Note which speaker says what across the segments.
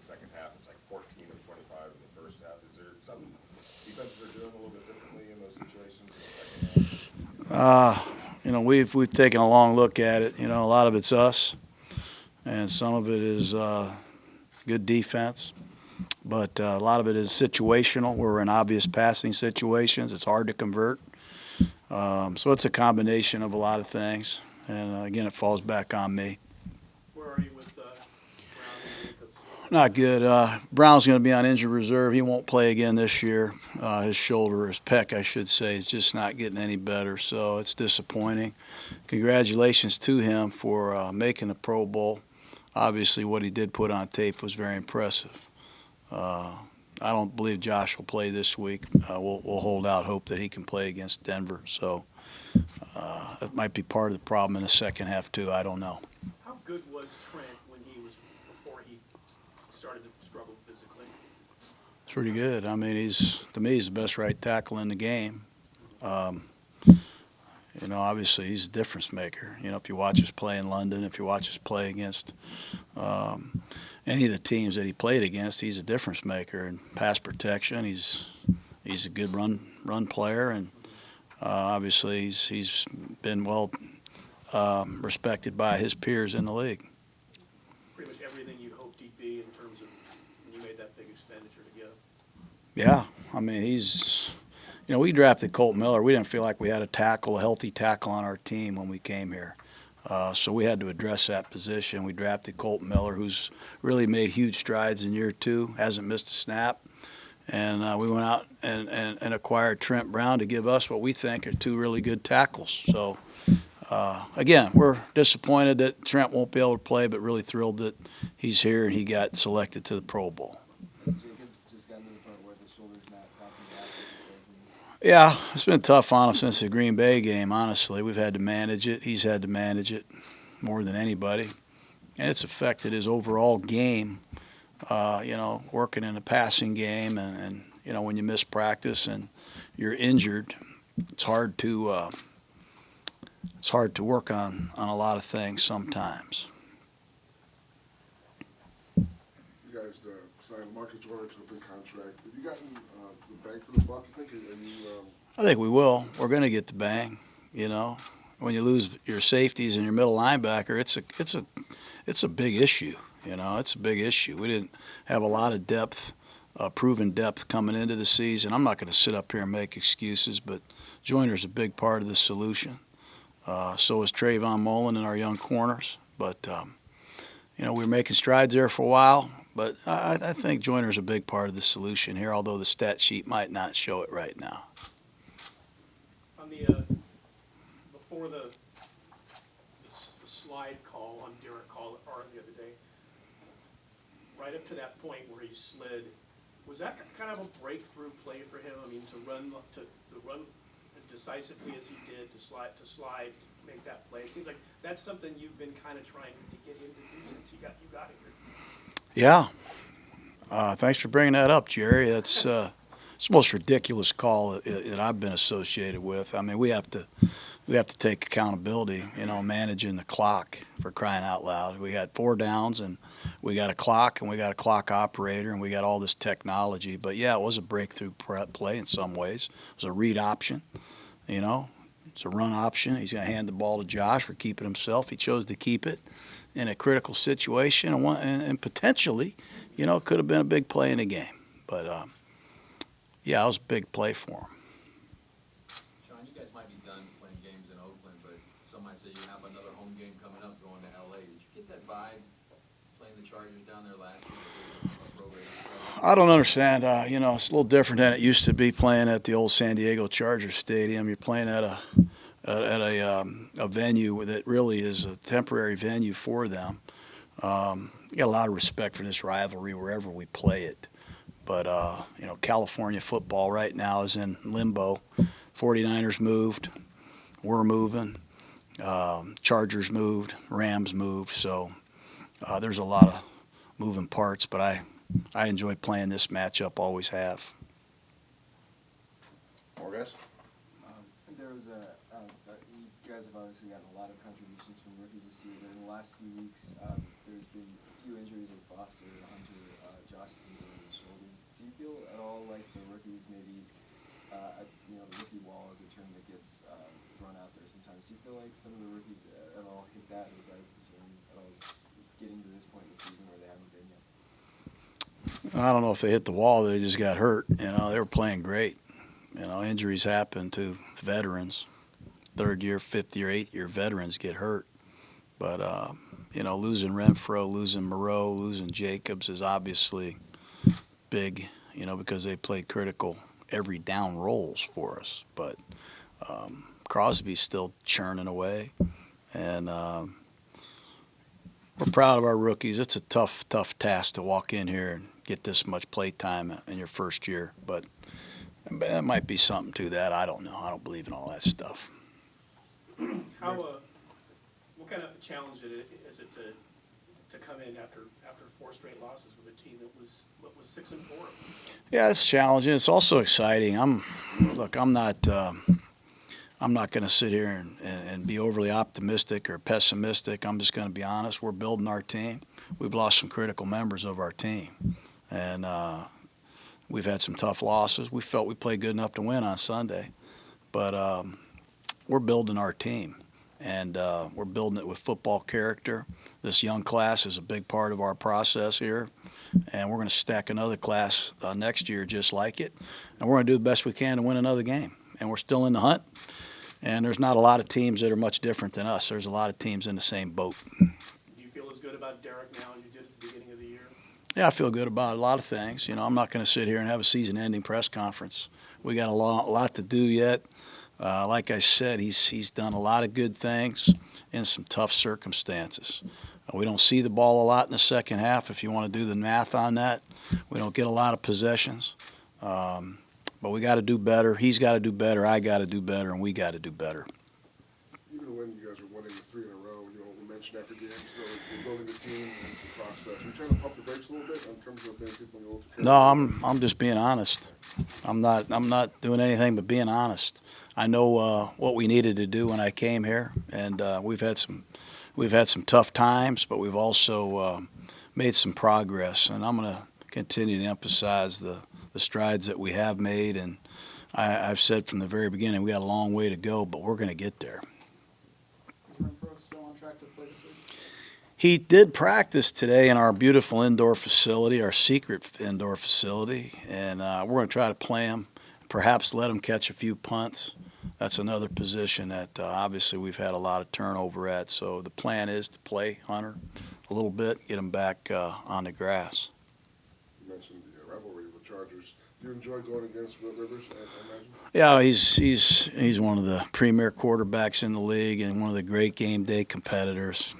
Speaker 1: second half. It's like 14 of 25 in the first half. Is there something defenses are doing a little bit differently in those situations in the second half?
Speaker 2: We've taken a long look at it. A lot of it's us, and some of it is good defense. But a lot of it is situational. We're in obvious passing situations. It's hard to convert. So it's a combination of a lot of things. And, again, it falls back on me.
Speaker 3: Where are you with Brown and Jacobs?
Speaker 2: Not good. Brown's going to be on injured reserve. He won't play again this year. His shoulder, his pec, I should say, is just not getting any better. So it's disappointing. Congratulations to him for making the Pro Bowl. Obviously, what he did put on tape was very impressive. I don't believe Josh will play this week. We'll hold out hope that he can play against Denver. So it might be part of the problem in the second half, too. I don't know.
Speaker 3: How good was Trent when before he started to struggle physically?
Speaker 2: It's pretty good. I mean, to me, he's the best right tackle in the game. Obviously, he's a difference maker. If you watch us play in London, if you watch us play against any of the teams that he played against, he's a difference maker in pass protection. He's a good run player, and obviously he's been well respected by his peers in the league.
Speaker 3: Pretty much everything you'd hoped he'd be in terms of when you made that big expenditure to get him.
Speaker 2: Yeah, I mean we drafted Colt Miller. We didn't feel like we had a healthy tackle on our team when we came here. So we had to address that position. We drafted Colt Miller, who's really made huge strides in year two, hasn't missed a snap. And we went out and acquired Trent Brown to give us what we think are two really good tackles. So, again, we're disappointed that Trent won't be able to play, but really thrilled that he's here and he got selected to the Pro Bowl.
Speaker 4: Has Jacobs just gotten to the point where the shoulder's not bouncing back?
Speaker 2: Yeah, it's been tough on him since the Green Bay game, honestly. We've had to manage it. He's had to manage it more than anybody. And it's affected his overall game, working in a passing game. And when you miss practice and you're injured, it's hard to work on a lot of things sometimes.
Speaker 5: You guys signed Marcus Jordan to a big contract. Have you gotten the bang for the buck, you think?
Speaker 2: I think we will. We're going to get the bang. When you lose your safeties and your middle linebacker, it's a big issue. It's a big issue. We didn't have a lot of depth, proven depth coming into the season. I'm not going to sit up here and make excuses, but Joyner's a big part of the solution. So is Trayvon Mullen and our young corners. But we were making strides there for a while. But I think Joyner's a big part of the solution here, although the stat sheet might not show it right now.
Speaker 3: On before the slide call on Derek Carr the other day, right up to that point where he slid, was that kind of a breakthrough play for him? I mean, to run as decisively as he did, to slide, to make that play. It seems like that's something you've been kind of trying to get him to do since you got here.
Speaker 2: Yeah. Thanks for bringing that up, Jerry. It's the most ridiculous call that I've been associated with. I mean, we have to take accountability, managing the clock, for crying out loud. We had 4 downs, and we got a clock, and we got a clock operator, and we got all this technology. But, yeah, it was a breakthrough play in some ways. It was a read option, It's a run option. He's going to hand the ball to Josh for keeping himself. He chose to keep it in a critical situation, and potentially, it could have been a big play in the game. But, yeah, it was a big play for him.
Speaker 6: Jon, you guys might be done playing games in Oakland, but some might say you have another home game coming up going to L.A. Did you get that vibe playing the Chargers down there last year?
Speaker 2: I don't understand. It's a little different than it used to be playing at the old San Diego Chargers Stadium. You're playing at a venue that really is a temporary venue for them. You got a lot of respect for this rivalry wherever we play it. But, California football right now is in limbo. 49ers moved. We're moving. Chargers moved. Rams moved. So there's a lot of moving parts, but I enjoy playing this matchup, always have.
Speaker 1: More guys?
Speaker 4: There was you guys have obviously gotten a lot of contributions from rookies this year, but in the last few weeks, there's been a few injuries with Foster and Hunter. rookie wall as a term that gets thrown out there sometimes. Do you feel like some of the rookies at all hit that? Is that a concern at all, just getting to this point in the season where they haven't been yet?
Speaker 2: I don't know if they hit the wall. They just got hurt. You know, they were playing great. You know, injuries happen to veterans. Third year, fifth year, eighth year veterans get hurt. But, you know, losing Renfro, losing Moreau, losing Jacobs is obviously big, you know, because they played critical every down roles for us. But Crosby's still churning away. And we're proud of our rookies. It's a tough task to walk in here and get this much play time in your first year. But that might be something to that. I don't know. I don't believe in all that stuff.
Speaker 3: What kind of a challenge is it to come in after 4 straight losses with a team that was 6-4?
Speaker 2: Yeah, it's challenging. It's also exciting. I'm not going to sit here and be overly optimistic or pessimistic. I'm just going to be honest. We're building our team. We've lost some critical members of our team, and we've had some tough losses. We felt we played good enough to win on Sunday, but we're building our team, and we're building it with football character. This young class is a big part of our process here, and we're going to stack another class next year just like it, and we're going to do the best we can to win another game. And we're still in the hunt, and there's not a lot of teams that are much different than us. There's a lot of teams in the same boat.
Speaker 3: Do you feel as good about Derek now as you did at the beginning of the year?
Speaker 2: Yeah, I feel good about a lot of things. You know, I'm not going to sit here and have a season-ending press conference. We got a lot to do yet. Like I said, he's done a lot of good things in some tough circumstances. We don't see the ball a lot in the second half, if you want to do the math on that. We don't get a lot of possessions. But we got to do better. He's got to do better. I got to do better, and we got to do better.
Speaker 5: Even when you guys are winning 3 in a row, you know, we mentioned after games, you're building a team and it's a process. Are you trying to pump the brakes a little bit in terms of things people know to?
Speaker 2: No, I'm just being honest. I'm not doing anything but being honest. I know what we needed to do when I came here, and we've had some tough times, but we've also made some progress, and I'm going to continue to emphasize the strides that we have made. And I've said from the very beginning we got a long way to go, but we're going to get there.
Speaker 7: Is Renfro still on track to play this week?
Speaker 2: He did practice today in our beautiful indoor facility, our secret indoor facility, and we're going to try to play him, perhaps let him catch a few punts. That's another position that obviously we've had a lot of turnover at. So the plan is to play Hunter a little bit, get him back on the grass.
Speaker 5: You mentioned the rivalry with the Chargers. Do you enjoy going against Will Rivers, I imagine?
Speaker 2: Yeah, he's one of the premier quarterbacks in the league and one of the great game day competitors.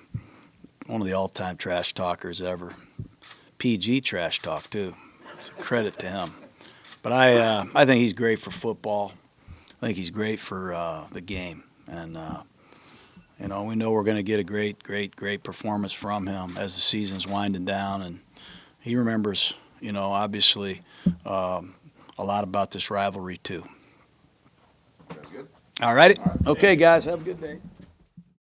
Speaker 2: One of the all-time trash talkers ever. PG trash talk too. It's a credit to him. But I think he's great for football. I think he's great for the game, and you know, we know we're going to get a great performance from him as the season's winding down, and he remembers, you know, obviously a lot about this rivalry too.
Speaker 1: Sounds good.
Speaker 2: All righty, okay, guys, have a good day.